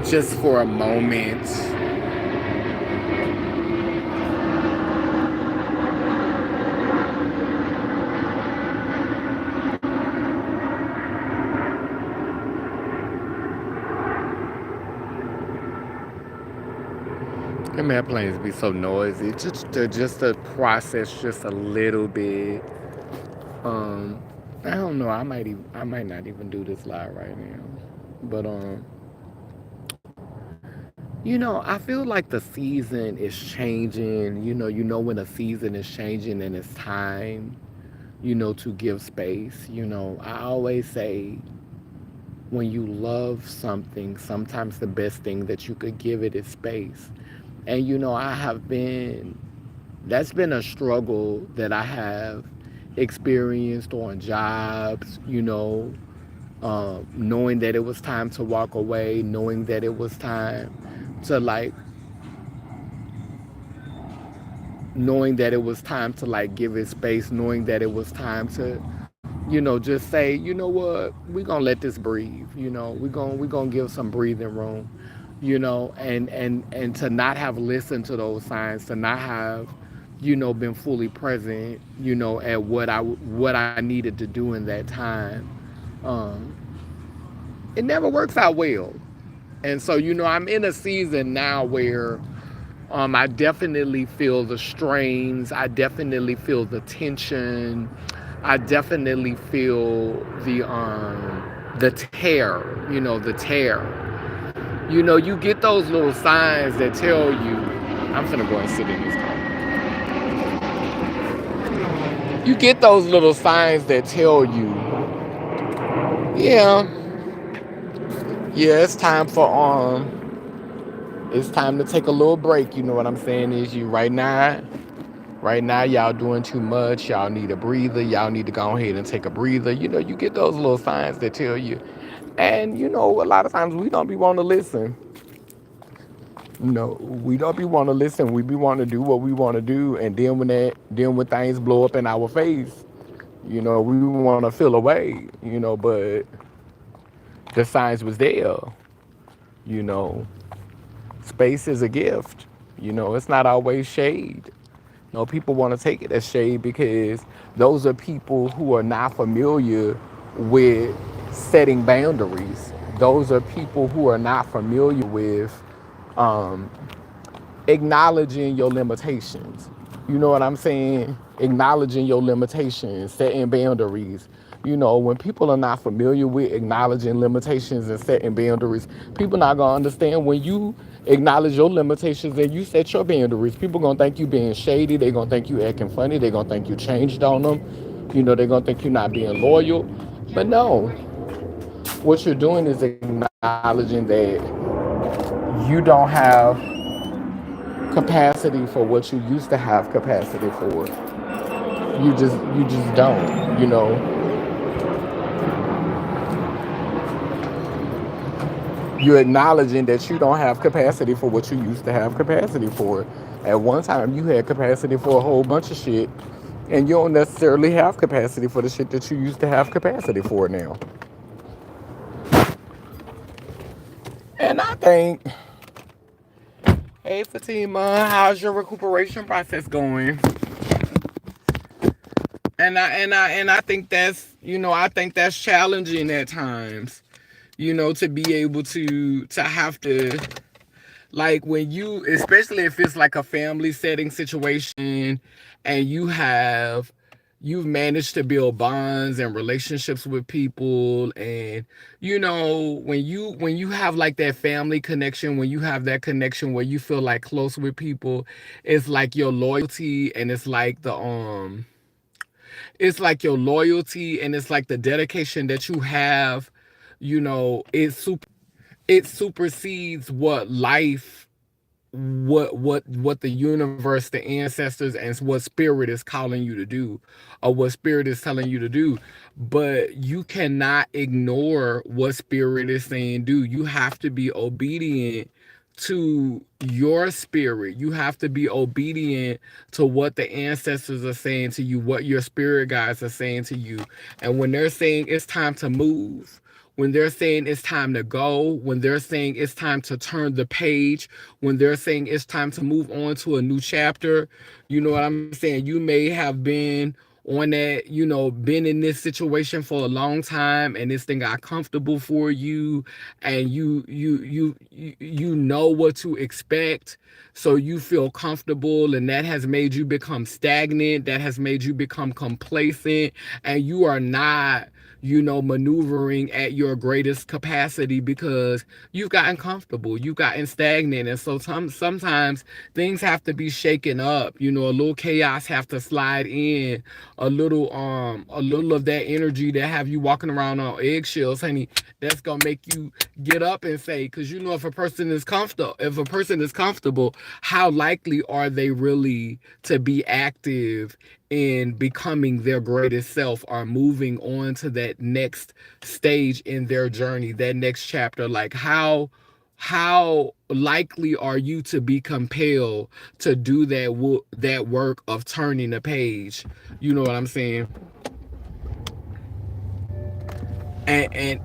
just for a moment. And man, planes be so noisy. Just to process just a little bit. Um, I don't know. I might not even do this live right now. But I feel like the season is changing. When a season is changing and it's time, to give space. I always say when you love something, sometimes the best thing that you could give it is space. And that's been a struggle that I have experienced on jobs, knowing that it was time to walk away, knowing that it was time to knowing that it was time to give it space, knowing that it was time to, just say, you know what, we're gonna let this breathe, we're gonna give some breathing room, and to not have listened to those signs, to not have, been fully present, at what I needed to do in that time. Um, it never works out well. And so, I'm in a season now where I definitely feel the strains. I definitely feel the tension. I definitely feel the tear, the tear. You get those little signs that tell you, I'm gonna go and sit in this car. You get those little signs that tell you, yeah, yeah, it's time to take a little break. You know what I'm saying? Is you right now, y'all doing too much. Y'all need a breather. Y'all need to go ahead and take a breather. You get those little signs that tell you. And, a lot of times we don't be wanting to listen. We don't be wanting to listen. We be wanting to do what we want to do. And then when things blow up in our face, we want to feel away, but the signs was there. You know, space is a gift. It's not always shade. No, people want to take it as shade because those are people who are not familiar with setting boundaries. Those are people who are not familiar with um, acknowledging your limitations. You know what I'm saying? Acknowledging your limitations, setting boundaries. When people are not familiar with acknowledging limitations and setting boundaries, people not gonna understand when you acknowledge your limitations and you set your boundaries. People gonna think you being shady. They gonna think you acting funny. They gonna think you changed on them. They gonna think you're not being loyal. But no, what you're doing is acknowledging that you don't have capacity for what you used to have capacity for. You just don't. You're acknowledging that you don't have capacity for what you used to have capacity for. At one time, you had capacity for a whole bunch of shit, and you don't necessarily have capacity for the shit that you used to have capacity for now. And I think, hey Fatima, how's your recuperation process going? And I think that's challenging at times. To be able to have to, like, when you, especially if it's like a family setting situation and you've managed to build bonds and relationships with people, and when you have like that family connection, when you have that connection where you feel like close with people, it's like your loyalty, and it's like the dedication that you have, it supersedes what the universe, the ancestors, and what spirit is calling you to do, or what spirit is telling you to do. But you cannot ignore what spirit is saying do. You have to be obedient to your spirit. You have to be obedient to what the ancestors are saying to you, what your spirit guides are saying to you. And when they're saying it's time to move, when they're saying it's time to go, when they're saying it's time to turn the page, when they're saying it's time to move on to a new chapter. You know what I'm saying? You may have been on that, been in this situation for a long time, and this thing got comfortable for you, and you know what to expect, so you feel comfortable, and that has made you become stagnant, that has made you become complacent, and you are not, maneuvering at your greatest capacity because you've gotten comfortable, you've gotten stagnant. And so sometimes things have to be shaken up, a little chaos have to slide in, a little of that energy that have you walking around on eggshells, honey. That's gonna make you get up and say, because if a person is comfortable, how likely are they really to be active in becoming their greatest self, or moving on to that next stage in their journey, that next chapter? Like, how likely are you to be compelled to do that work of turning a page? You know what I'm saying? And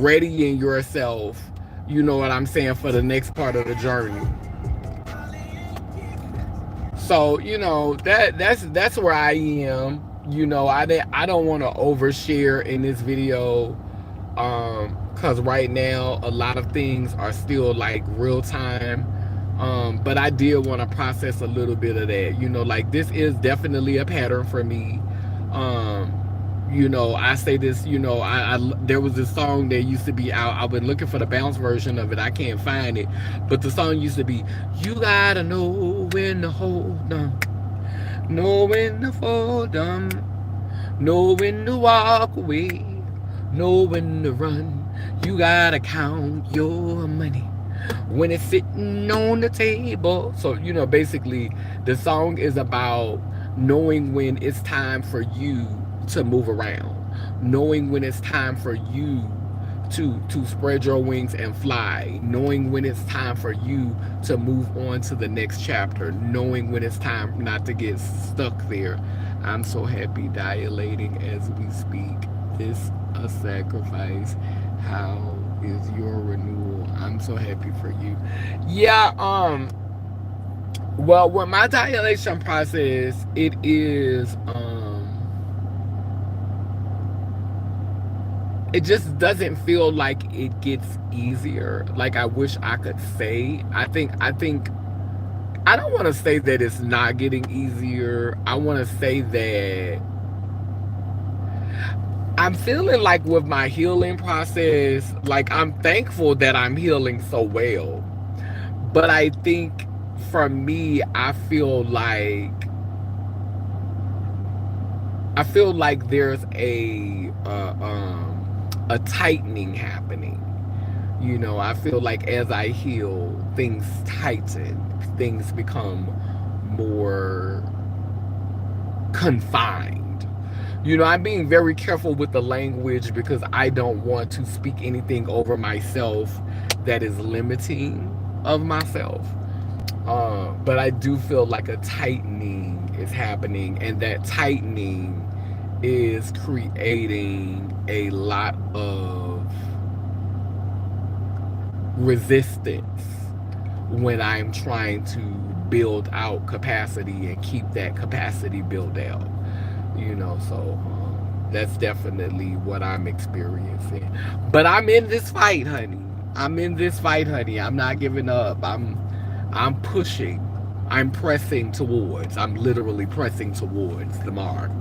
readying yourself, you know what I'm saying, for the next part of the journey. So, that's where I am. I don't want to overshare in this video, because right now a lot of things are still like real time. But I did want to process a little bit of that. Like, this is definitely a pattern for me. I say this, there was this song that used to be out. I've been looking for the bounce version of it. I can't find it. But the song used to be, you gotta know when to hold on, know when to fold on, know when to walk away, know when to run. You gotta count your money when it's sitting on the table. So, basically, the song is about knowing when it's time for you to move around, knowing when it's time for you to spread your wings and fly, knowing when it's time for you to move on to the next chapter, knowing when it's time not to get stuck there. I'm so happy, dilating as we speak. It's a sacrifice. How is your renewal? I'm so happy for you. Yeah, well, with my dilation process, it is it just doesn't feel like it gets easier. Like, I wish I could say. I think I don't want to say that it's not getting easier. I want to say that I'm feeling like with my healing process, like, I'm thankful that I'm healing so well. But I think for me, I feel like there's a tightening happening. I feel like as I heal, things tighten, things become more confined. I'm being very careful with the language because I don't want to speak anything over myself that is limiting of myself. But I do feel like a tightening is happening, and that tightening is creating a lot of resistance when I'm trying to build out capacity and keep that capacity built out. So that's definitely what I'm experiencing. But I'm in this fight, honey. I'm not giving up. I'm pushing. I'm pressing towards. I'm literally pressing towards the mark.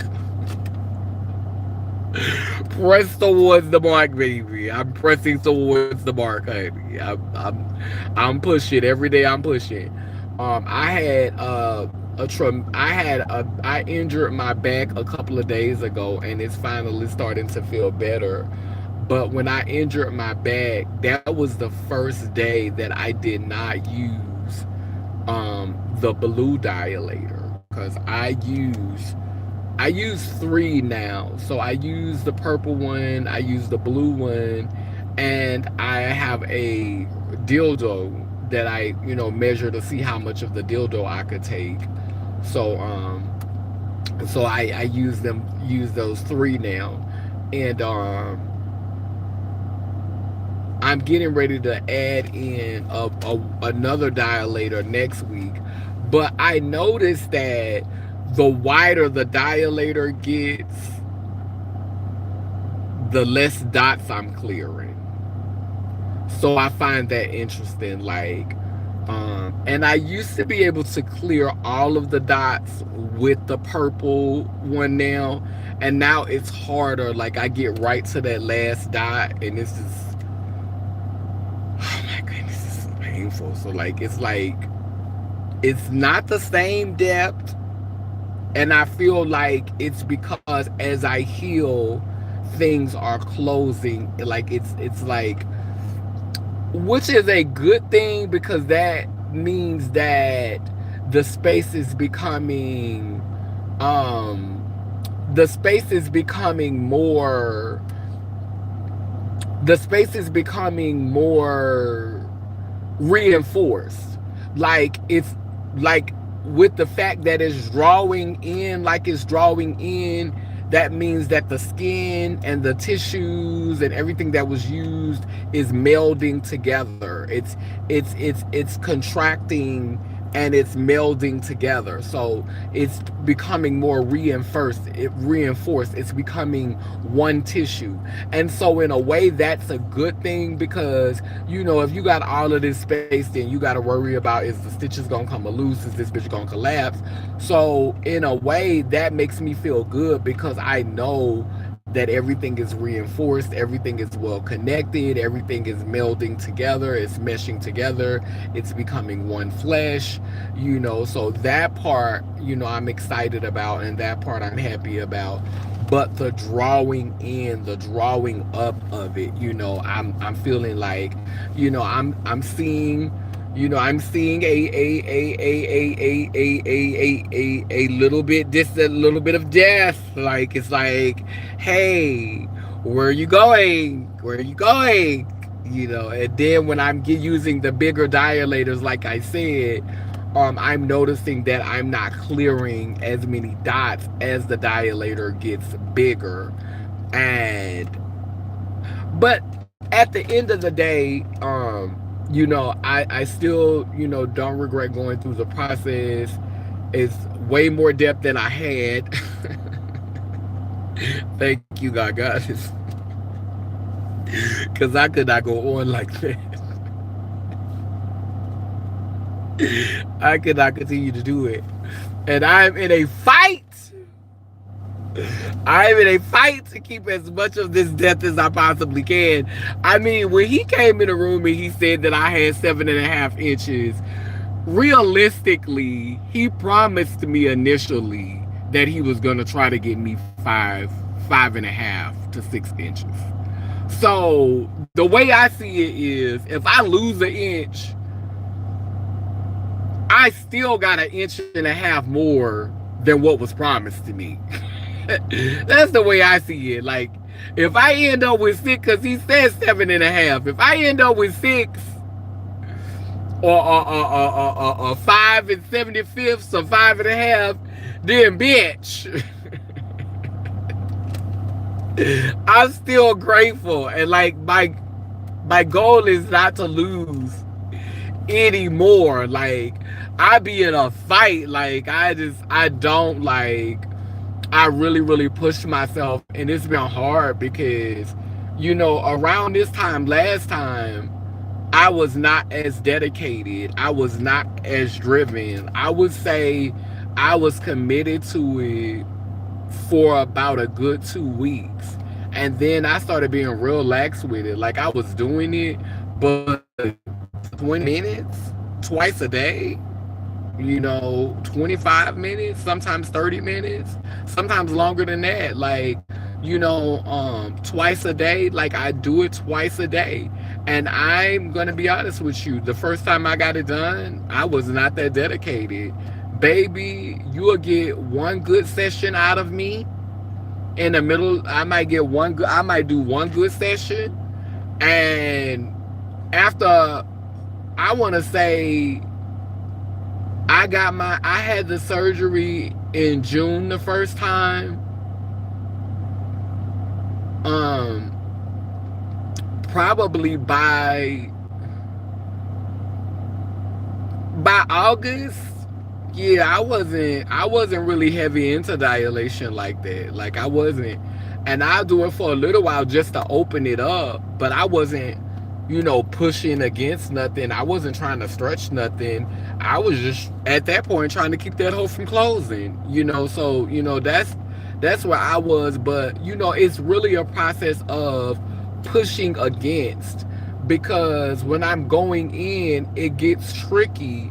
Press towards the mark, baby. I'm pressing towards the mark, honey. I'm pushing every day. I'm pushing. I injured my back a couple of days ago, and it's finally starting to feel better. But when I injured my back, that was the first day that I did not use the blue dilator, because I use 3 now. So I use the purple one, I use the blue one, and I have a dildo that I measure to see how much of the dildo I could take. So I use those 3 now. And I'm getting ready to add in another dilator next week. But I noticed that the wider the dilator gets, the less dots I'm clearing. So I find that interesting. Like, and I used to be able to clear all of the dots with the purple one now, and now it's harder. Like I get right to that last dot, and this is, oh my goodness, this is painful. So like it's not the same depth, and I feel like it's because as I heal, things are closing. Like it's like, which is a good thing because that means that the space is becoming um the space is becoming more the space is becoming more reinforced. Like it's like with the fact that it's drawing in, like it's drawing in, that means that the skin and the tissues and everything that was used is melding together. It's contracting and it's melding together. So it's becoming more reinforced. It's becoming one tissue. And so in a way that's a good thing because, you know, if you got all of this space, then you got to worry about, is the stitches gonna come loose, is this bitch gonna collapse? So in a way that makes me feel good because I know that everything is reinforced, everything is well connected, everything is melding together, it's meshing together, it's becoming one flesh, you know. So that part, you know, I'm excited about, and that part I'm happy about. But the drawing in, the drawing up of it, you know, I'm feeling like, you know, I'm seeing, you know, I'm seeing a little bit, just a little bit of death. Like it's like, hey, where are you going? Where are you going? You know, and then when I'm using the bigger dilators, like I said, I'm noticing that I'm not clearing as many dots as the dilator gets bigger. And but at the end of the day, you know, I still, you know, don't regret going through the process. It's way more depth than I had. Thank you, God, guys. Because I could not go on like that. I could not continue to do it. And I'm in a fight. I'm in a fight to keep as much of this depth as I possibly can. I mean, when he came in the room and he said that I had 7.5 inches, realistically, he promised me initially that he was going to try to get me 5.5 to 6 inches. So the way I see it is, if I lose an inch, I still got 1.5 inches more than what was promised to me. That's the way I see it. Like, if I end up with 6, because he says 7.5, if I end up with 6 or 5 and 75ths or 5.5, then bitch. I'm still grateful, and like my goal is not to lose anymore. Like I be in a fight. Like I don't like. I really push myself, and it's been hard because, you know, around this time last time, I was not as dedicated. I was not as driven. I would say I was committed to it for about a good 2 weeks. And then I started being real lax with it. Like I was doing it, but 20 minutes twice a day, you know, 25 minutes, sometimes 30 minutes, sometimes longer than that. Like, you know, twice a day, like I do it twice a day. And I'm gonna be honest with you, the first time I got it done, I was not that dedicated. Baby, you'll get one good session out of me. In the middle, I might do one good session. And after, I wanna say, I had the surgery in June the first time. um probably by August, yeah, I wasn't really heavy into dilation like that. Like I wasn't, and I do it for a little while just to open it up, but I wasn't, pushing against nothing. I wasn't trying to stretch nothing. I was just at that point trying to keep that hole from closing. So that's where I was, but it's really a process of pushing against, because when I'm going in, it gets tricky.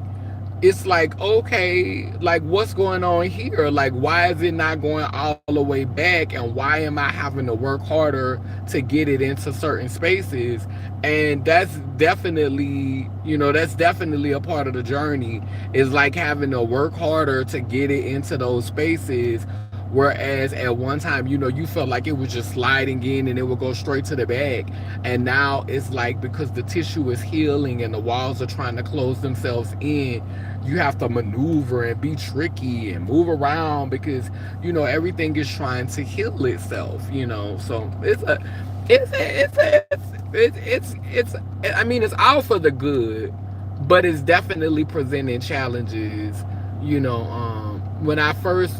It's like, okay, like what's going on here? Like, why is it not going all the way back? And why am I having to work harder to get it into certain spaces? And that's definitely a part of the journey, is like having to work harder to get it into those spaces. Whereas at one time, you felt like it was just sliding in and it would go straight to the back. And now it's like, because the tissue is healing and the walls are trying to close themselves in, you have to maneuver and be tricky and move around, because everything is trying to heal itself. So it's I mean, it's all for the good, but it's definitely presenting challenges. When I first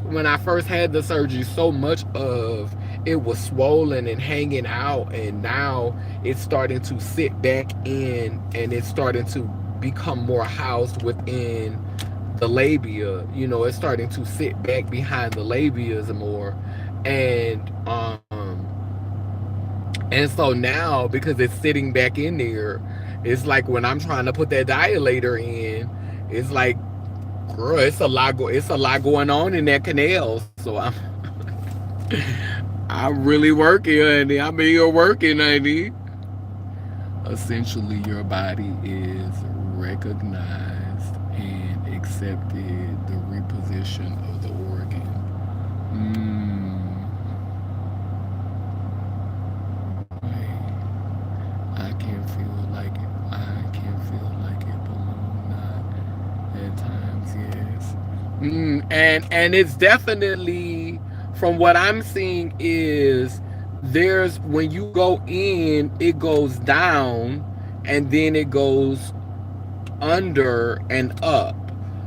had the surgery, so much of it was swollen and hanging out, and now it's starting to sit back in, and it's starting to become more housed within the labia. It's starting to sit back behind the labias more. And um and so now, because it's sitting back in there, it's like when I'm trying to put that dilator in, it's like, girl, it's a lot going on in that canal. So I'm really working, honey. I'm here working, honey. Essentially, your body is recognized and accepted the reposition of the organ. I can feel like it. I can feel like it balloon not at times, yes. And it's definitely, from what I'm seeing, is there's, when you go in, it goes down, and then it goes under and up.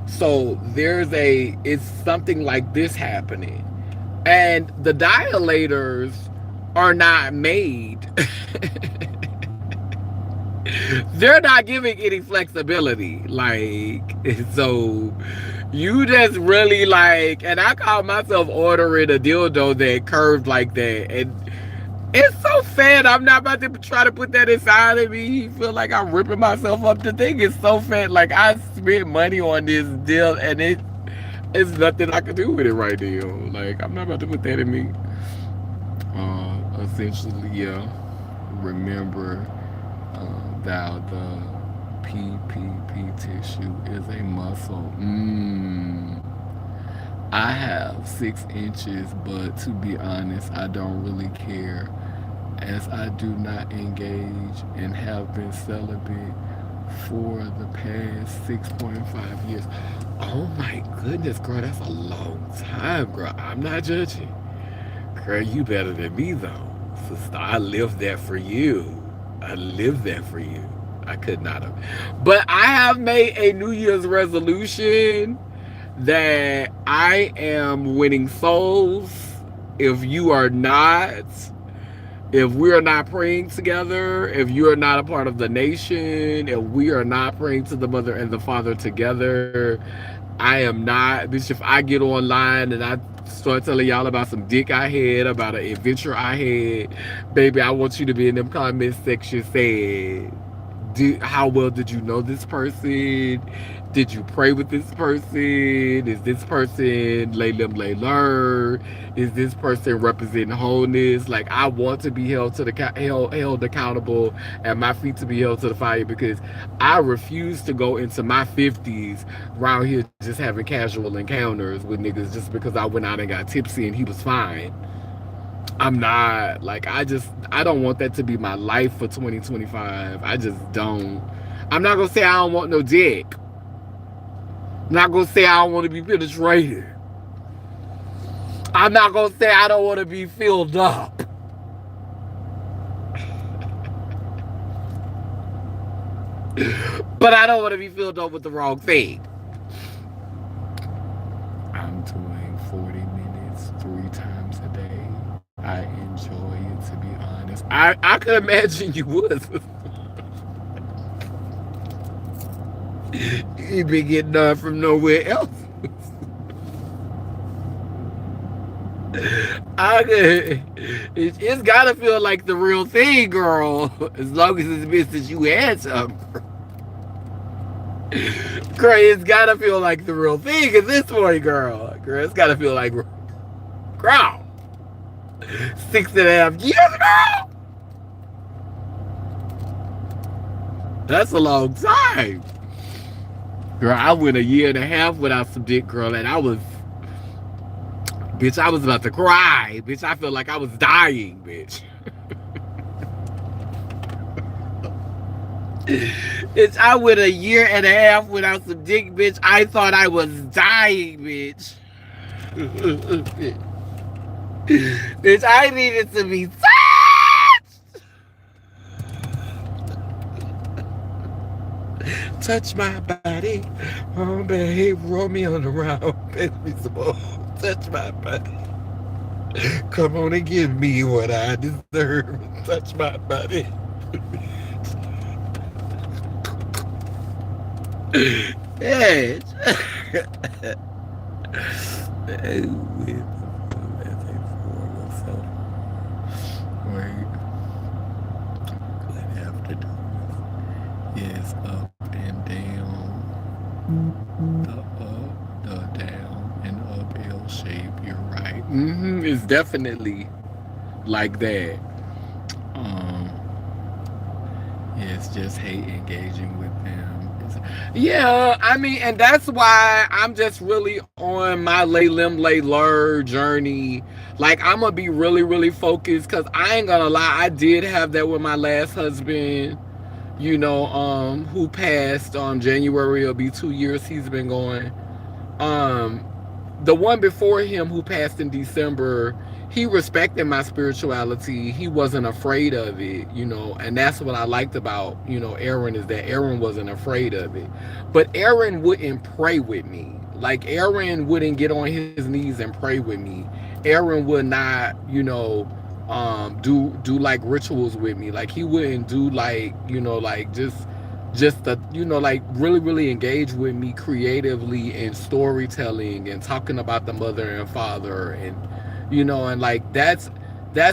So it's something like this happening. And the dilators are not made. They're not giving any flexibility. Like, so you just really like, and I call myself ordering a dildo that curved like that. And it's so fat. I'm not about to try to put that inside of me. Feel like I'm ripping myself up. The thing is so fat. Like, I spent money on this deal, and it's nothing I can do with it right now. Like, I'm not about to put that in me. Essentially, yeah. Remember, thou the PPP tissue is a muscle. I have 6 inches, but to be honest, I don't really care, as I do not engage and have been celibate for the past 6.5 years. Oh my goodness, girl, that's a long time, girl. I'm not judging. Girl, you better than me, though. Sister, I lived that for you. I lived that for you. I could not have. But I have made a New Year's resolution that I am winning souls. If you are not, if we are not praying together, if you are not a part of the nation, if we are not praying to the Mother and the Father together, I am not. Bitch, if I get online and I start telling y'all about some dick I had, about an adventure I had, baby, I want you to be in them comment section saying, how well did you know this person? Did you pray with this person? Is this person lay lim lay lur? Is this person representing wholeness? Like, I want to be held accountable, and my feet to be held to the fire, because I refuse to go into my 50s around here just having casual encounters with niggas just because I went out and got tipsy and he was fine. I'm not, like, I don't want that to be my life for 2025. I just don't. I'm not gonna say I don't want no dick. I'm not gonna say I don't want to be penetrated. I'm not gonna say I don't want to be filled up. But I don't want to be filled up with the wrong thing. I'm doing 40 minutes 3 times a day. I enjoy it, to be honest. I could imagine you would. You been getting none from nowhere else. It's gotta feel like the real thing, girl. As long as it's business you had some. Girl, it's gotta feel like the real thing at this point, girl. Girl, it's gotta feel like, girl, 6.5 years, girl. That's a long time. Girl, I went a year and a half without some dick, girl, and bitch, I was about to cry. Bitch, I felt like I was dying, bitch. Bitch, I went a year and a half without some dick, bitch. I thought I was dying, bitch. Bitch, I needed to be touched. Touch my body. Oh, babe, roll me on the round. Baby, some more. Touch my body. Come on and give me what I deserve. Touch my body. Yes. Wait. Good afternoon. Yes, up and down. The up, the down, and up L shape. You're right. It's definitely like that. Um, it's just hate engaging with them. Yeah, I mean, and that's why I'm just really on my lay lim lay lur journey. Like, I'm gonna be really, really focused, because I ain't gonna lie, I did have that with my last husband, who passed January. It'll be 2 years he's been going. Um, the one before him, who passed in December, he respected my spirituality. He wasn't afraid of it. And that's what I liked about, Aaron, is that Aaron wasn't afraid of it. But Aaron wouldn't pray with me. Like, Aaron wouldn't get on his knees and pray with me. Aaron would not, do like rituals with me. Like, he wouldn't do like, like just the, like, really, really engage with me creatively in storytelling and talking about the mother and father, and like, that's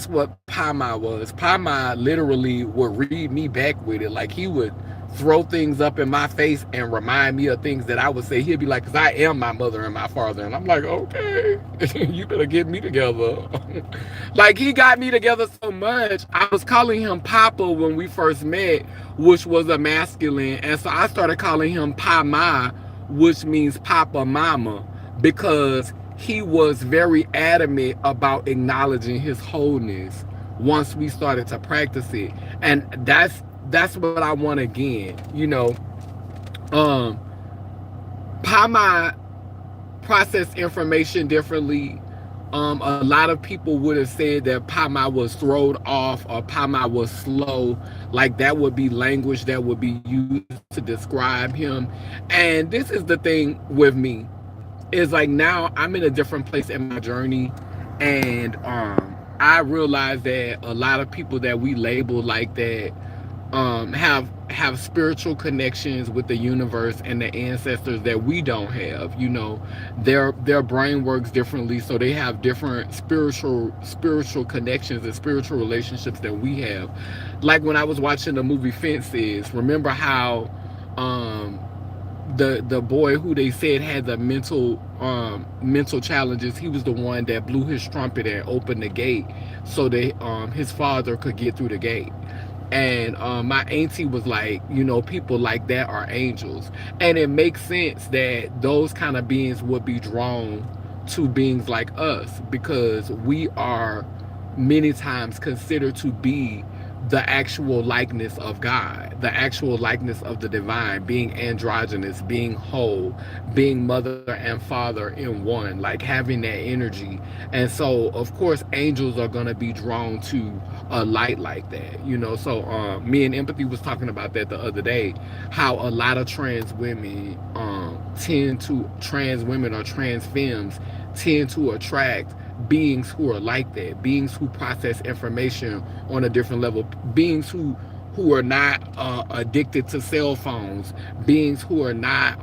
what Pama was. Pama literally would read me back with it. Like, he would throw things up in my face and remind me of things that I would say. He'd be like, because I am my mother and my father. And I'm like, okay, you better get me together. Like, he got me together so much. I was calling him Papa when we first met, which was a masculine. And so I started calling him Pama, which means Papa Mama, because he was very adamant about acknowledging his wholeness once we started to practice it. And that's what I want again. Pama processed information differently. A lot of people would have said that Pama was thrown off, or Pama was slow. Like, that would be language that would be used to describe him. And this is the thing with me, is like, now I'm in a different place in my journey, and I realize that a lot of people that we label like that have spiritual connections with the universe and the ancestors that we don't have. Their brain works differently, so they have different spiritual connections and spiritual relationships than we have. Like, when I was watching the movie Fences, remember how the boy who they said had the mental challenges, he was the one that blew his trumpet and opened the gate so that his father could get through the gate. And my auntie was like, people like that are angels. And it makes sense that those kind of beings would be drawn to beings like us, because we are many times considered to be the actual likeness of God, the actual likeness of the divine, being androgynous, being whole, being mother and father in one, like having that energy. And so, of course, angels are going to be drawn to a light like that, you know. So, me and Empathy was talking about that the other day, how a lot of trans women or trans femmes tend to attract beings who are like that, beings who process information on a different level, beings who are not addicted to cell phones, beings who are not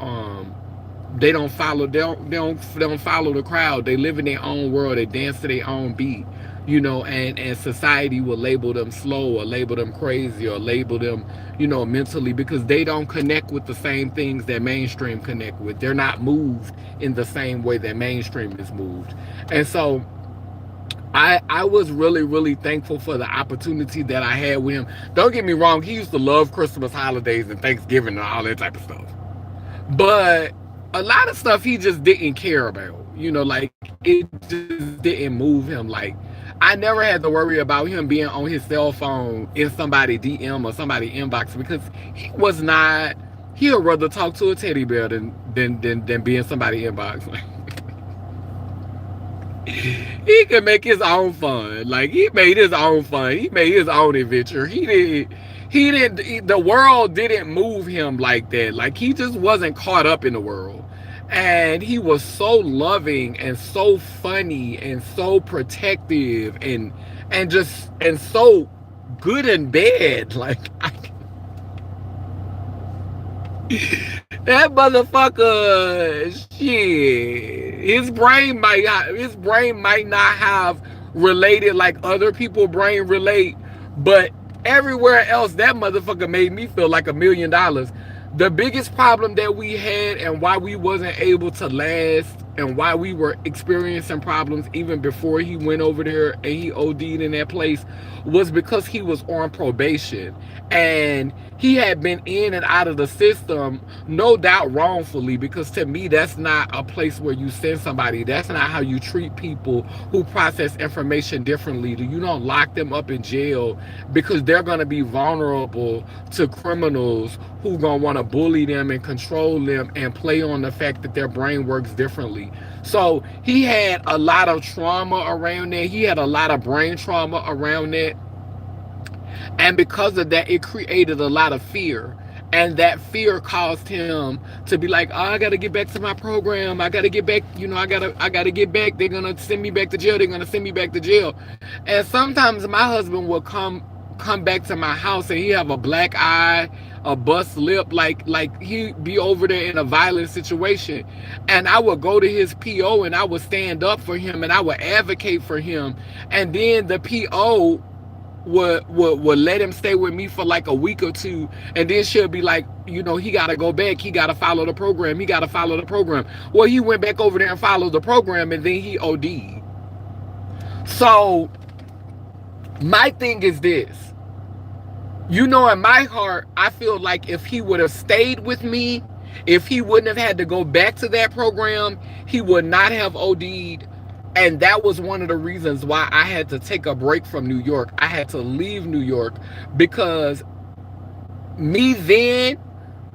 they don't follow the crowd. They live in their own world. They dance to their own beat, you know. And society will label them slow or label them crazy or label them, you know, mentally, because they don't connect with the same things that mainstream connect with. They're not moved in the same way that mainstream is moved. And so I was really, really thankful for the opportunity that I had with him. Don't get me wrong, he used to love Christmas holidays and Thanksgiving and all that type of stuff. But a lot of stuff he just didn't care about. You know, like it just didn't move him. Like I never had to worry about him being on his cell phone in somebody DM or somebody inbox, because he was not. He'd rather talk to a teddy bear than be in somebody inbox. He could make his own fun. Like he made his own fun. He made his own adventure. The world didn't move him like that. Like he just wasn't caught up in the world. And he was so loving and so funny and so protective and so good in bed. Like that motherfucker, shit. His brain might not have related like other people brain relate, but everywhere else, that motherfucker made me feel like $1,000,000. The biggest problem that we had and why we wasn't able to last and why we were experiencing problems even before he went over there and he OD'd in that place was because he was on probation. And he had been in and out of the system, no doubt wrongfully, because to me, that's not a place where you send somebody. That's not how you treat people who process information differently. You don't lock them up in jail because they're going to be vulnerable to criminals who going to want to bully them and control them and play on the fact that their brain works differently. So he had a lot of trauma around that. He had a lot of brain trauma around that. And because of that, it created a lot of fear. And that fear caused him to be like, oh, I got to get back to my program. I got to get back. You know, I gotta get back. They're going to send me back to jail. They're going to send me back to jail. And sometimes my husband will come back to my house and he have a black eye, a bust lip, like he be over there in a violent situation. And I would go to his PO and I would stand up for him and I would advocate for him. And then the PO would let him stay with me for like a week or two, and then she'll be like, you know, he got to go back, he got to follow the program, well, he went back over there and followed the program, and then he OD'd. So my thing is this, you know, in my heart, I feel like if he would have stayed with me, if he wouldn't have had to go back to that program, he would not have OD'd. And that was one of the reasons why I had to take a break from New York. I had to leave New York because me then,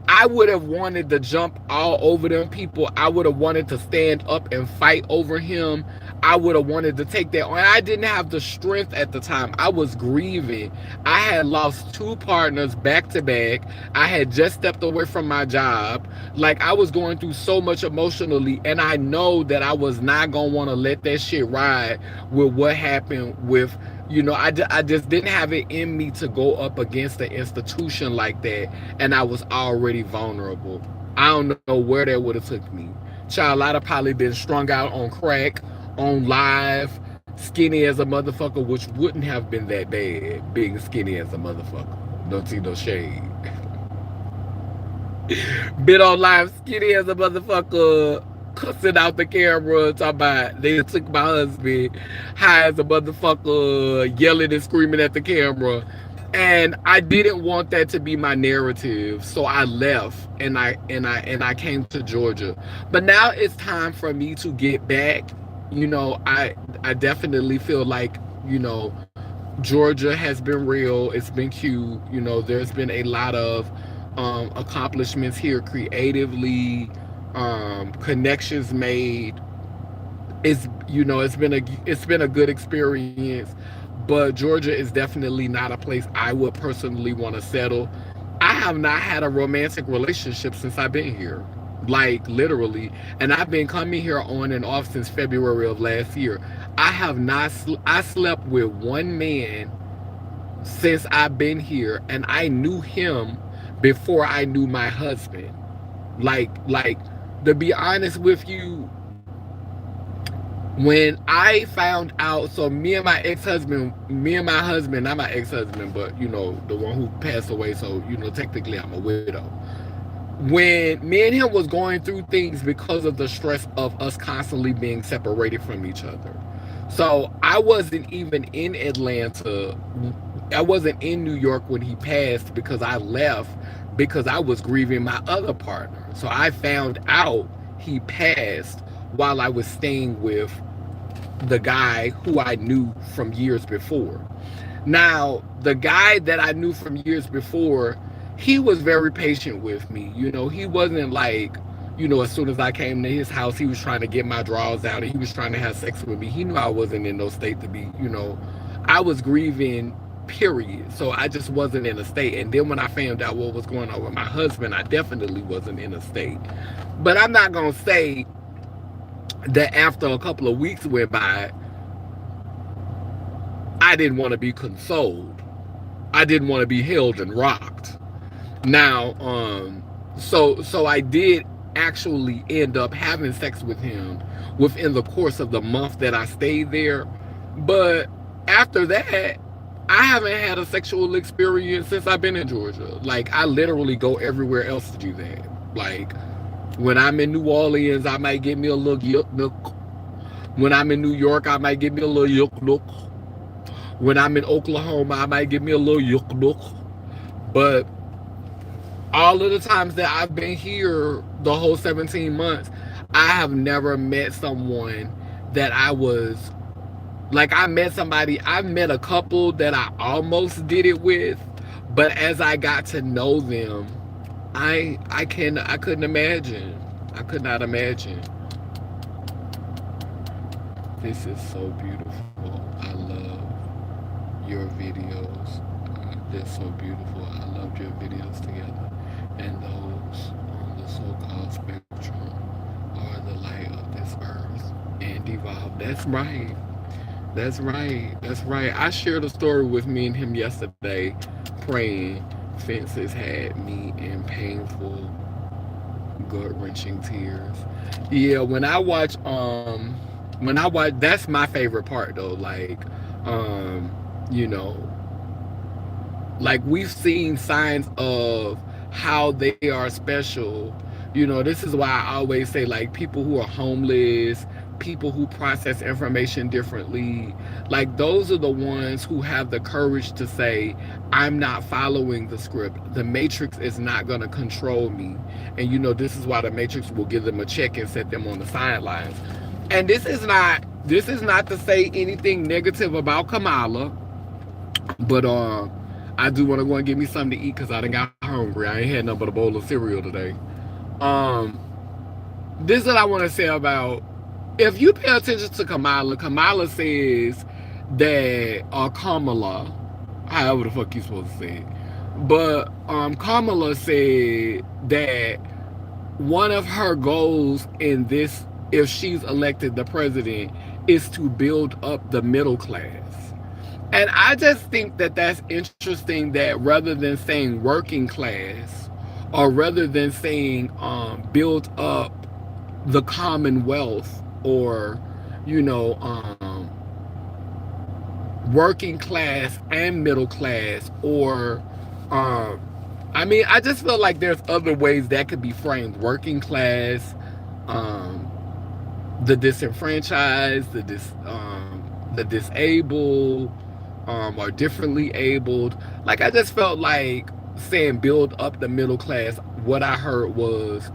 I would have wanted to jump all over them people. I would have wanted to stand up and fight over him. I would have wanted to take that on. I didn't have the strength at the time. I was grieving. I had lost 2 partners back to back. I had just stepped away from my job. Like, I was going through so much emotionally, and I know that I was not going to want to let that shit ride with what happened with, you know, I just didn't have it in me to go up against an institution like that, and I was already vulnerable. I don't know where that would have took me. Child, I'd have probably been strung out on crack, on live, skinny as a motherfucker, which wouldn't have been that bad, being skinny as a motherfucker. Don't see no shade. Been on live, skinny as a motherfucker, cussing out the camera, talking about they took my husband, high as a motherfucker, yelling and screaming at the camera. And I didn't want that to be my narrative, so I left and I came to Georgia. But now it's time for me to get back. You know, I definitely feel like, you know, Georgia has been real. It's been cute. You know, there's been a lot of accomplishments here creatively, connections made. It's, you know, it's been a good experience, but Georgia is definitely not a place I would personally want to settle. I have not had a romantic relationship since I've been here, like literally, and I've been coming here on and off since February of last year. I have not. I slept with one man since I've been here, and I knew him before I knew my husband. Like to be honest with you, when I found out, so me and my husband, not my ex-husband, but you know, the one who passed away, so you know, technically I'm a widow. When me and him was going through things because of the stress of us constantly being separated from each other. So I wasn't even in Atlanta. I wasn't in New York when he passed because I left because I was grieving my other partner. So I found out he passed while I was staying with the guy who I knew from years before. Now, the guy that I knew from years before, he was very patient with me. You know, he wasn't like, you know, as soon as I came to his house, he was trying to get my drawers out and he was trying to have sex with me. He knew I wasn't in no state to be, you know, I was grieving, period. So I just wasn't in a state. And then when I found out what was going on with my husband, I definitely wasn't in a state. But I'm not going to say that after a couple of weeks went by, I didn't want to be consoled. I didn't want to be held and rocked. Now, so I did actually end up having sex with him within the course of the month that I stayed there. But after that, I haven't had a sexual experience since I've been in Georgia. Like, I literally go everywhere else to do that. Like, when I'm in New Orleans, I might get me a little yuck nook. When I'm in New York, I might get me a little yuck nook. When I'm in Oklahoma, I might get me a little yuck nook. But all of the times that I've been here, the whole 17 months, I have never met someone that I was like, I've met a couple that I almost did it with, but as I got to know them, I couldn't imagine. I could not imagine. This is so beautiful. I love your videos. They're so beautiful. I loved your videos together. And those on the so-called spectrum are the light of this earth and evolve. That's right. That's right. That's right. I shared a story with me and him yesterday, praying. Fences had me in painful, gut-wrenching tears. Yeah, when I watch, that's my favorite part though. Like, you know, like we've seen signs of how they are special. You know, this is why I always say, like, people who are homeless, people who process information differently, like those are the ones who have the courage to say, I'm not following the script. The Matrix is not going to control me. And you know, this is why the Matrix will give them a check and set them on the sidelines. And this is not to say anything negative about Kamala, but I do want to go and get me something to eat because I done got hungry. I ain't had nothing but a bowl of cereal today. Um, this is what I want to say about, if you pay attention to Kamala, Kamala says that, Kamala, however the fuck you supposed to say it, but Kamala said that one of her goals in this, if she's elected the president, is to build up the middle class. And I just think that that's interesting, that rather than saying working class, or rather than saying build up the commonwealth, or, you know, working class and middle class, or I mean, I just feel like there's other ways that could be framed. Working class, the disenfranchised, the disabled, or differently abled. Like, I just felt like saying build up the middle class, what I heard was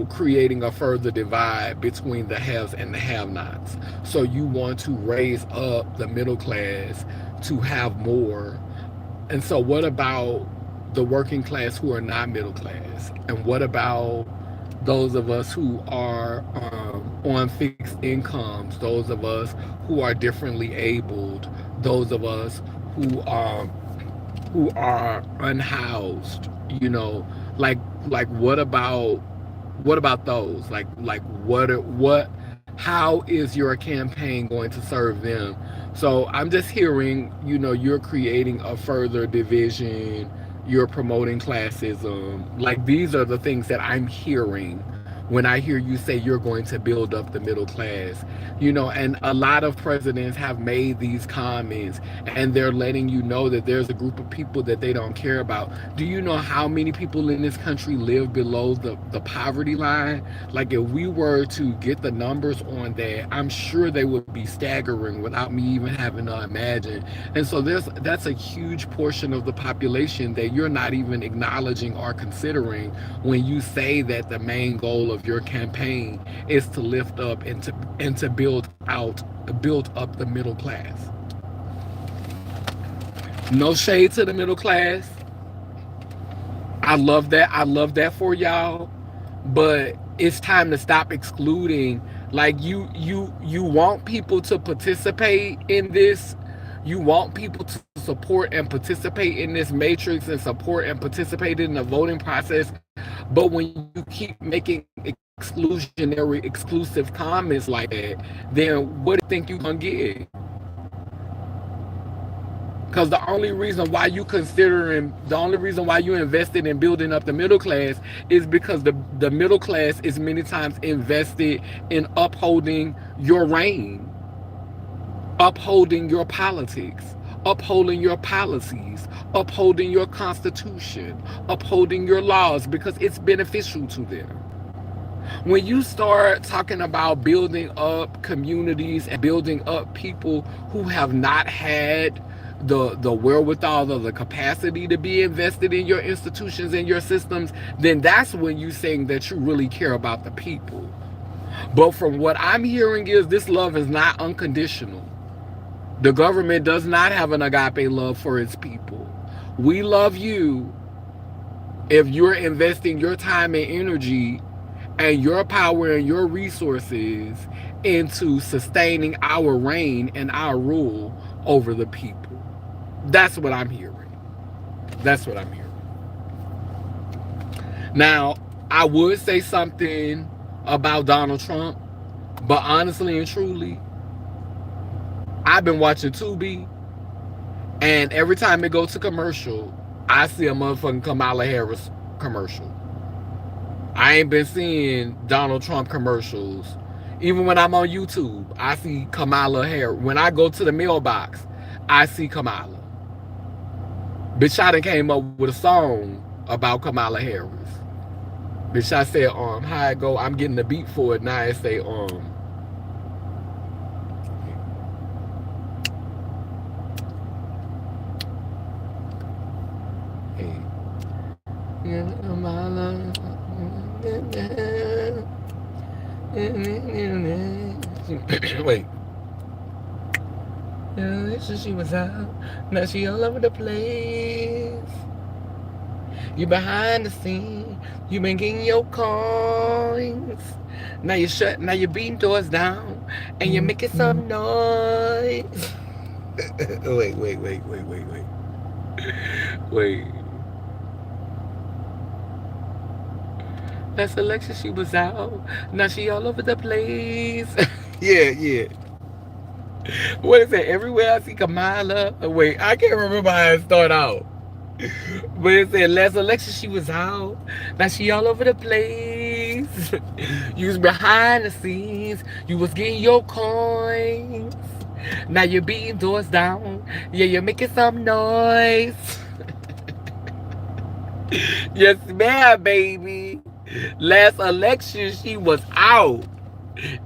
creating a further divide between the haves and the have-nots. So you want to raise up the middle class to have more. And so what about the working class who are not middle class? And what about those of us who are on fixed incomes, those of us who are differently abled, those of us who are unhoused, like what about those? Like what how is your campaign going to serve them? So I'm just hearing, you're creating a further division, you're promoting classism. Like these are the things that I'm hearing when I hear you say you're going to build up the middle class. And a lot of presidents have made these comments, and they're letting you know that there's a group of people that they don't care about. Do you know how many people in this country live below the poverty line? Like if we were to get the numbers on that, I'm sure they would be staggering without me even having to imagine. And so that's a huge portion of the population that you're not even acknowledging or considering when you say that the main goal of your campaign is to lift up and to build up the middle class. No shade to the middle class. I love that. I love that for y'all. But it's time to stop excluding. Like you want people to participate in this. You want people to support and participate in this matrix and support and participate in the voting process. But when you keep making exclusionary, exclusive comments like that, then what do you think you're gonna get? Because the only reason why you invested in building up the middle class is because the middle class is many times invested in upholding your reign, upholding your politics, upholding your policies, upholding your constitution, upholding your laws, because it's beneficial to them. When you start talking about building up communities and building up people who have not had the wherewithal or the capacity to be invested in your institutions and your systems, then that's when you saying that you really care about the people. But from what I'm hearing is this love is not unconditional. The government does not have an agape love for its people. We love you if you're investing your time and energy and your power and your resources into sustaining our reign and our rule over the people. That's what I'm hearing. That's what I'm hearing. Now, I would say something about Donald Trump, but honestly and truly, I've been watching Tubi, and every time it goes to commercial, I see a motherfucking Kamala Harris commercial. I ain't been seeing Donald Trump commercials. Even when I'm on YouTube, I see Kamala Harris. When I go to the mailbox, I see Kamala. Bitch, I done came up with a song about Kamala Harris. Bitch, I said, how it go? I'm getting the beat for it now. It say, hey, Kamala. Wait. Yeah, so she was out. Now she all over the place. You behind the scene. You been getting your coins. Now you're beating doors down. And you're making some noise. Wait. Wait. Last election she was out. Now she all over the place. Yeah. What is it? Everywhere I see Kamala. Wait, I can't remember how it started out. But it said last election she was out. Now she all over the place. You was behind the scenes. You was getting your coins. Now you're beating doors down. Yeah, you're making some noise. Yes, ma'am, baby. Last election she was out.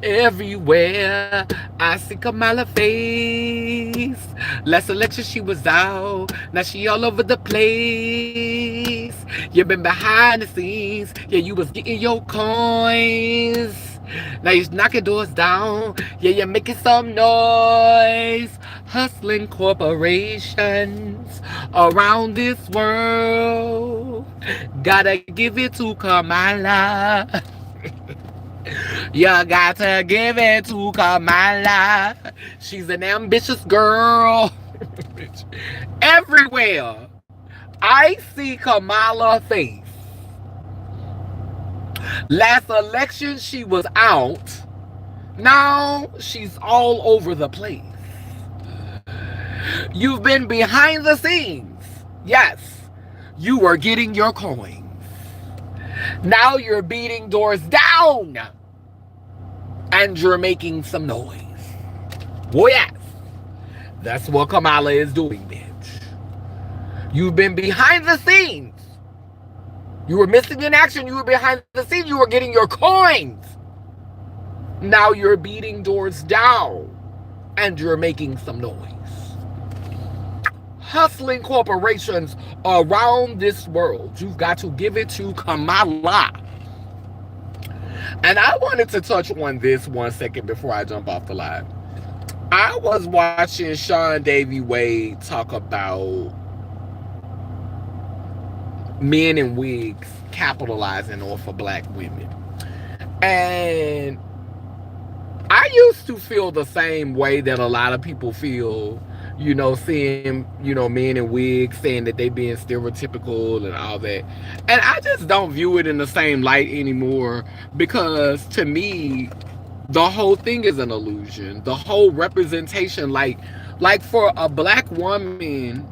Everywhere I see Kamala face. Last election she was out. Now she all over the place. You've been behind the scenes. Yeah, you was getting your coins. Now you're knocking doors down. Yeah, you're making some noise. Hustling corporations around this world. Gotta give it to Kamala. You got to give it to Kamala. She's an ambitious girl. Everywhere I see Kamala face. Last election she was out. Now she's all over the place. You've been behind the scenes. Yes, you were getting your coins. Now you're beating doors down. And you're making some noise. Oh yes, that's what Kamala is doing, bitch. You've been behind the scenes. You were missing in action. You were behind the scenes. You were getting your coins. Now you're beating doors down. And you're making some noise. Hustling corporations around this world. You've got to give it to Kamala. And I wanted to touch on this 1 second before I jump off the live. I was watching Sean Davy Wade talk about men in wigs capitalizing off of black women. And I used to feel the same way that a lot of people feel, you know, seeing, you know, men in wigs saying that they being stereotypical and all that. And I just don't view it in the same light anymore, because to me, the whole thing is an illusion. The whole representation, like for a black woman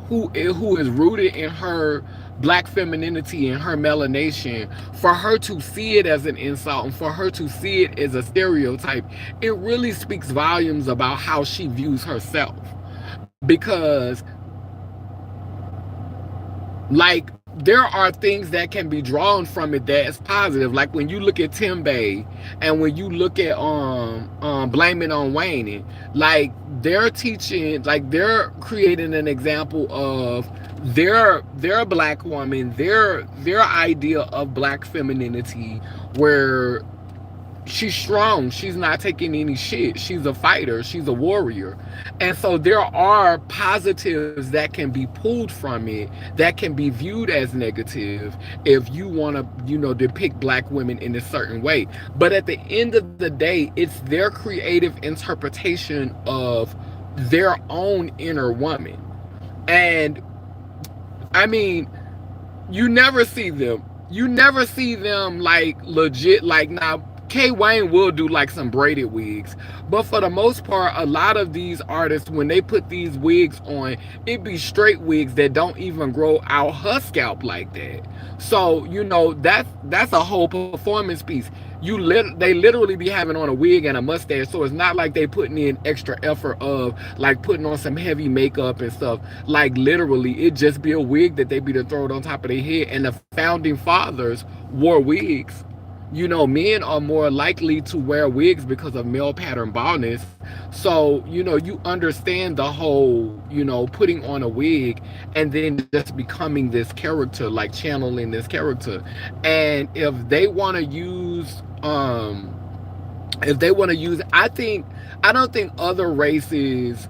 who is rooted in her black femininity and her melanation, for her to see it as an insult and for her to see it as a stereotype, it really speaks volumes about how she views herself. Because, like, there are things that can be drawn from it that is positive. Like when you look at Timbaland and when you look at Blame It on Wayne, like they're teaching, like they're creating an example of their black woman, their idea of black femininity, where she's strong, she's not taking any shit, she's a fighter, she's a warrior. And so there are positives that can be pulled from it that can be viewed as negative if you want to, you know, depict black women in a certain way. But at the end of the day, it's their creative interpretation of their own inner woman. And I mean, you never see them like legit, like, now K Wayne will do like some braided wigs, but for the most part, a lot of these artists, when they put these wigs on, it be straight wigs that don't even grow out her scalp like that. So, you know, that's a whole performance piece. They literally be having on a wig and a mustache, so it's not like they putting in extra effort of like putting on some heavy makeup and stuff. Like literally, it just be a wig that they be to throw it on top of their head. And the founding fathers wore wigs. You know, men are more likely to wear wigs because of male pattern baldness. So, you know, you understand the whole, you know, putting on a wig and then just becoming this character, like channeling this character. And if they want to use, I don't think other races,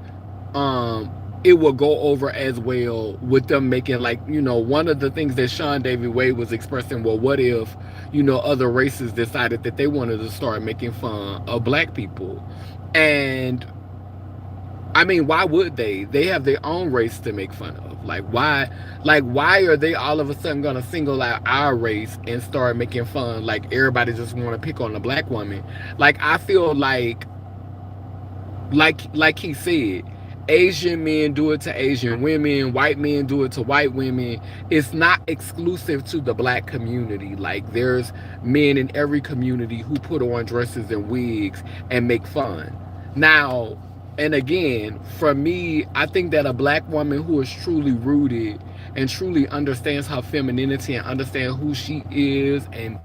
it will go over as well with them making, like, you know, one of the things that Sean Davy Wade was expressing, well, what if, you know, other races decided that they wanted to start making fun of black people? And I mean, why would they? They have their own race to make fun of. Like, why are they all of a sudden gonna single out our race and start making fun? Like, everybody just want to pick on the black woman. Like, I feel like he said, Asian men do it to Asian women, white men do it to white women. It's not exclusive to the black community. Like, there's men in every community who put on dresses and wigs and make fun. Now, and again, for me, I think that a black woman who is truly rooted and truly understands her femininity and understands who she is and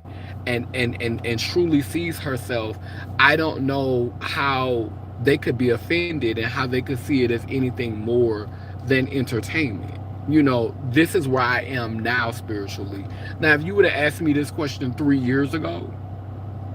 truly sees herself, I don't know how they could be offended and how they could see it as anything more than entertainment. You know, this is where I am now spiritually. Now, if you would have asked me this question 3 years ago,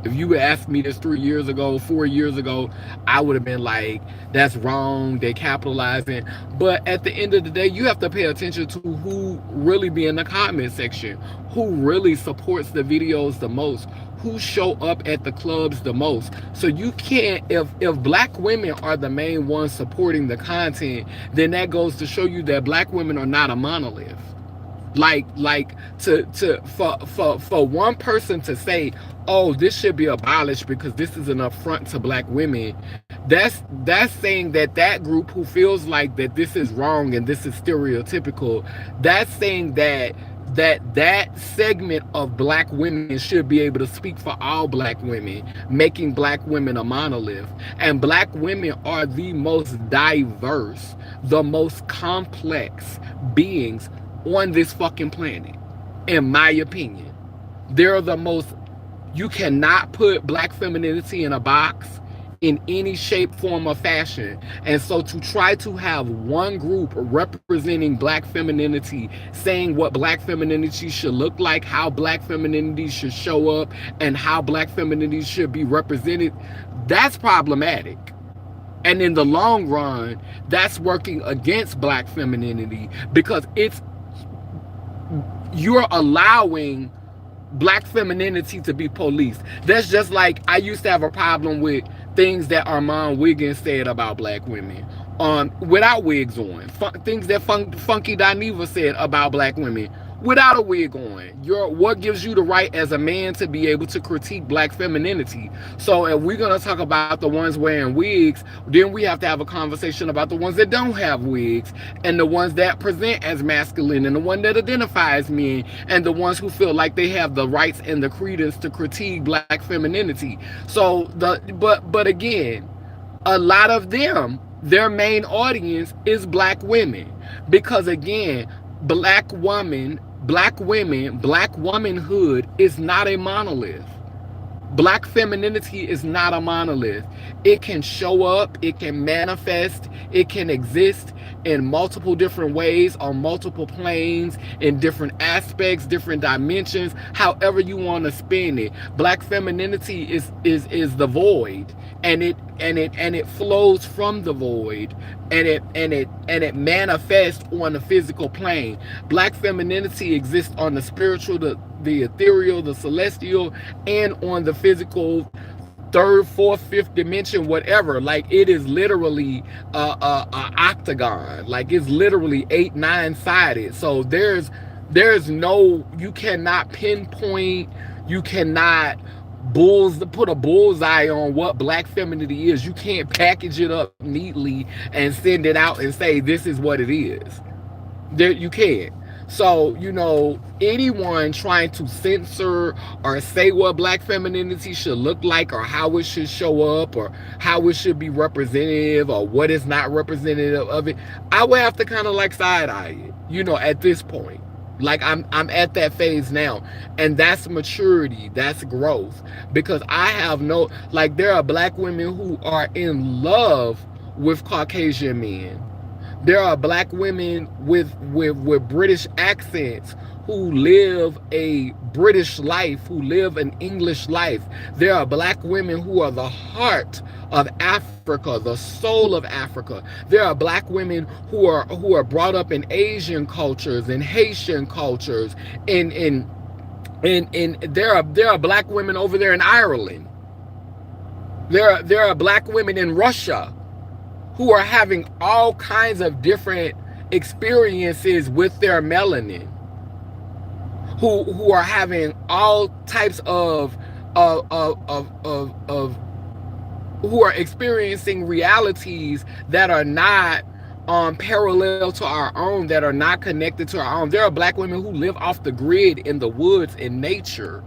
if you would ask me this 3 years ago, 4 years ago, I would have been like, that's wrong, they capitalizing. But at the end of the day, you have to pay attention to who really be in the comment section, who really supports the videos the most, who show up at the clubs the most. So you can't, if black women are the main ones supporting the content, then that goes to show you that black women are not a monolith. Like for one person to say, oh, this should be abolished because this is an affront to black women, that's saying that that group who feels like that this is wrong and this is stereotypical, that's saying that that segment of black women should be able to speak for all black women, making black women a monolith. And black women are the most diverse, the most complex beings on this fucking planet, in my opinion. They're the most, you cannot put black femininity in a box in any shape, form, or fashion. And so to try to have one group representing black femininity, saying what black femininity should look like, how black femininity should show up, and how black femininity should be represented, that's problematic. And in the long run, that's working against black femininity, because you're allowing black femininity to be policed. That's just like, I used to have a problem with things that Armand Wiggins said about black women without wigs on. Things that Funky Dineva said about black women without a wig on. What gives you the right as a man to be able to critique black femininity? So if we're going to talk about the ones wearing wigs, then we have to have a conversation about the ones that don't have wigs, and the ones that present as masculine, and the one that identifies men, and the ones who feel like they have the rights and the credence to critique black femininity. So but again, a lot of them, their main audience is black women, because again, black women, black womanhood is not a monolith. Black femininity is not a monolith. It can show up, it can manifest, it can exist in multiple different ways, on multiple planes, in different aspects, different dimensions, however you want to spin it. Black femininity is the void, and it flows from the void, and it manifests on the physical plane. Black femininity exists on the spiritual, the ethereal, the celestial, and on the physical, third, fourth, fifth dimension, whatever. Like, it is literally a octagon. Like, it's literally 8, 9 sided. So there's no, you cannot pinpoint, you cannot put a bullseye on what black femininity is. You can't package it up neatly and send it out and say this is what it is. You can't. So, you know, anyone trying to censor or say what black femininity should look like, or how it should show up, or how it should be representative, or what is not representative of it, I would have to kind of like side eye it, you know, at this point. Like, I'm at that phase now, and that's maturity, that's growth, because I have no, like, there are black women who are in love with Caucasian men. There are black women with British accents who live a British life, who live an English life. There are black women who are the heart of Africa, the soul of Africa. There are black women who are brought up in Asian cultures and Haitian cultures, and there are black women over there in Ireland. There are black women in Russia who are having all kinds of different experiences with their melanin, who are having all types of who are experiencing realities that are not parallel to our own, that are not connected to our own. There are black women who live off the grid, in the woods, in nature.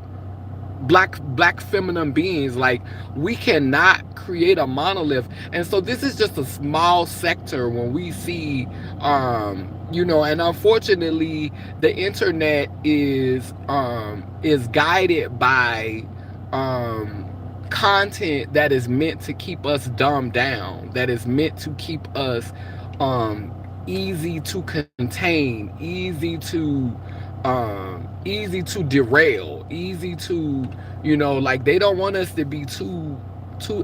Black feminine beings. Like, we cannot create a monolith. And so this is just a small sector when we see you know, and unfortunately the internet is guided by content that is meant to keep us dumbed down, that is meant to keep us easy to contain, easy to derail, easy to, like they don't want us to be too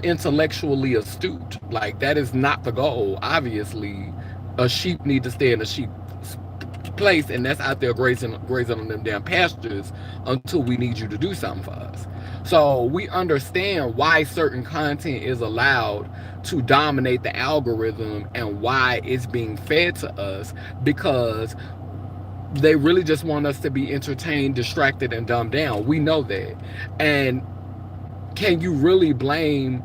intellectually astute. Like that is not the goal. Obviously, a sheep need to stay in a sheep place, and that's out there grazing on them damn pastures until we need you to do something for us. So we understand why certain content is allowed to dominate the algorithm and why it's being fed to us, because they really just want us to be entertained, distracted, and dumbed down. We know that. And can you really blame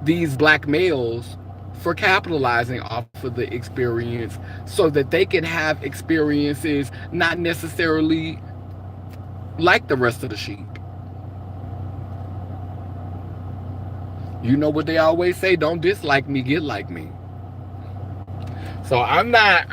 these black males for capitalizing off of the experience so that they can have experiences not necessarily like the rest of the sheep? You know what they always say, don't dislike me, get like me. So I'm not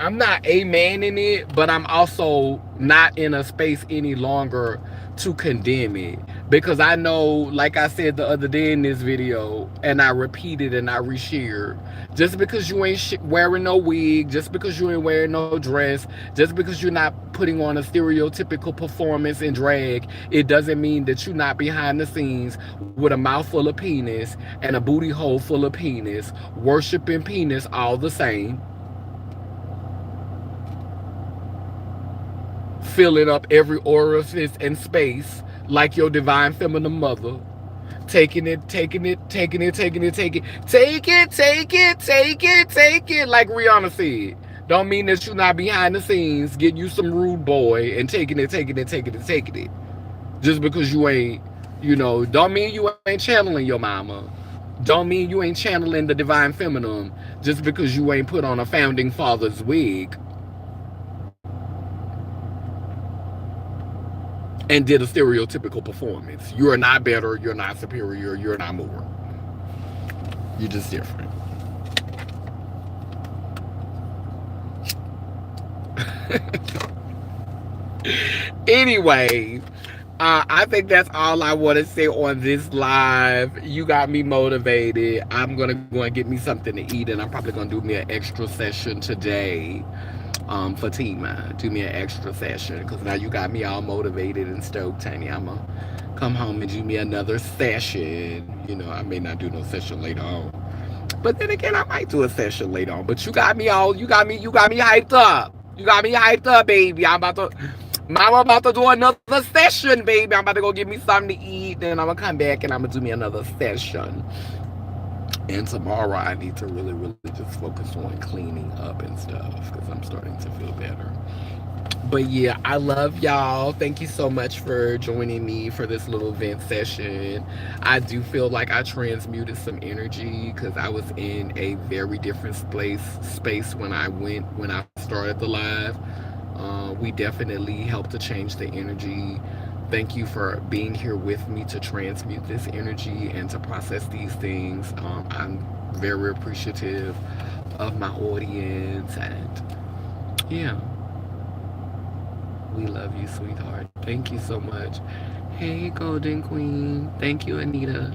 a man in it, but I'm also not in a space any longer to condemn it, because I know, like I said the other day in this video, and I repeated and I reshared, just because you ain't wearing no wig, just because you ain't wearing no dress, just because you're not putting on a stereotypical performance in drag, it doesn't mean that you're not behind the scenes with a mouth full of penis and a booty hole full of penis, worshiping penis all the same, filling up every orifice and space like your divine feminine mother, taking it, like Rihanna said. Don't mean that you're not behind the scenes getting you some rude boy and taking it. Just because you ain't, don't mean you ain't channeling your mama. Don't mean you ain't channeling the divine feminine just because you ain't put on a founding father's wig and did a stereotypical performance. You are not better, you're not superior, you're not more. You're just different. Anyway, I think that's all I want to say on this live. You got me motivated. I'm going to go and get me something to eat, and I'm probably going to do me an extra session today. Fatima, do me an extra session, because now you got me all motivated and stoked, honey. I'm gonna come home and do me another session. I may not do no session later on, but then again, I might do a session later on. But you got me hyped up. You got me hyped up, baby. Mama about to do another session, baby. I'm about to go get me something to eat, then I'm gonna come back and I'm gonna do me another session. And tomorrow I need to really, really just focus on cleaning up and stuff, because I'm starting to feel better. But yeah, I love y'all. Thank you so much for joining me for this little vent session. I do feel like I transmuted some energy, because I was in a very different space when I started the live. We definitely helped to change the energy. Thank you for being here with me to transmute this energy and to process these things. I'm very appreciative of my audience, and yeah, we love you, sweetheart. Thank you so much. Hey, Golden Queen. Thank you, Anita.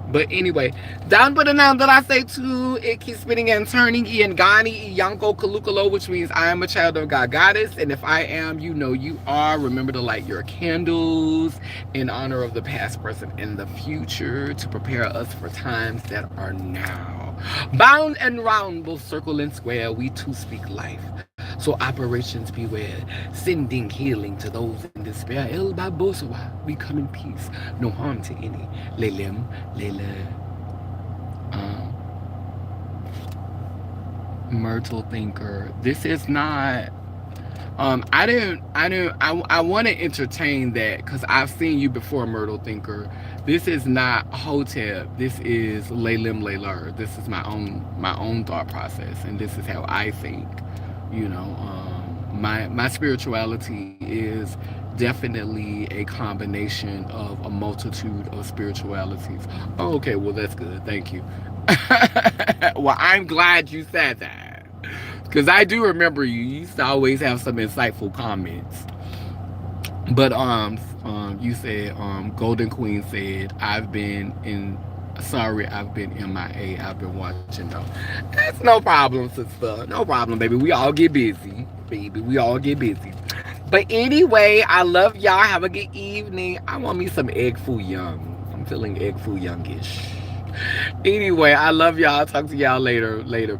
But anyway, down but the noun that I say too, it keeps spinning and turning. Iangani, Iyanko, Kalukalo, which means I am a child of God Goddess. And if I am, you know you are. Remember to light your candles in honor of the past, present, and the future to prepare us for times that are now. Bound and round, both circle and square, we too speak life. So operations beware, sending healing to those in despair. El Babosawa, we come in peace, no harm to any. Lelem, Lele. Myrtle Thinker. This is not. I want to entertain that, because I've seen you before, Myrtle Thinker. This is not Hotep. This is Lalem Layler. This is my own thought process, and this is how I think. My spirituality is definitely a combination of a multitude of spiritualities. Oh, okay, well that's good. Thank you. Well, I'm glad you said that, because I do remember you used to always have some insightful comments. But you said Golden Queen said I've been in Sorry, I've been MIA. I've been watching though. That's no problem, sister. No problem, baby. We all get busy, baby. We all get busy. But anyway, I love y'all. Have a good evening. I want me some egg foo young. I'm feeling egg foo youngish. Anyway, I love y'all. Talk to y'all later. Later.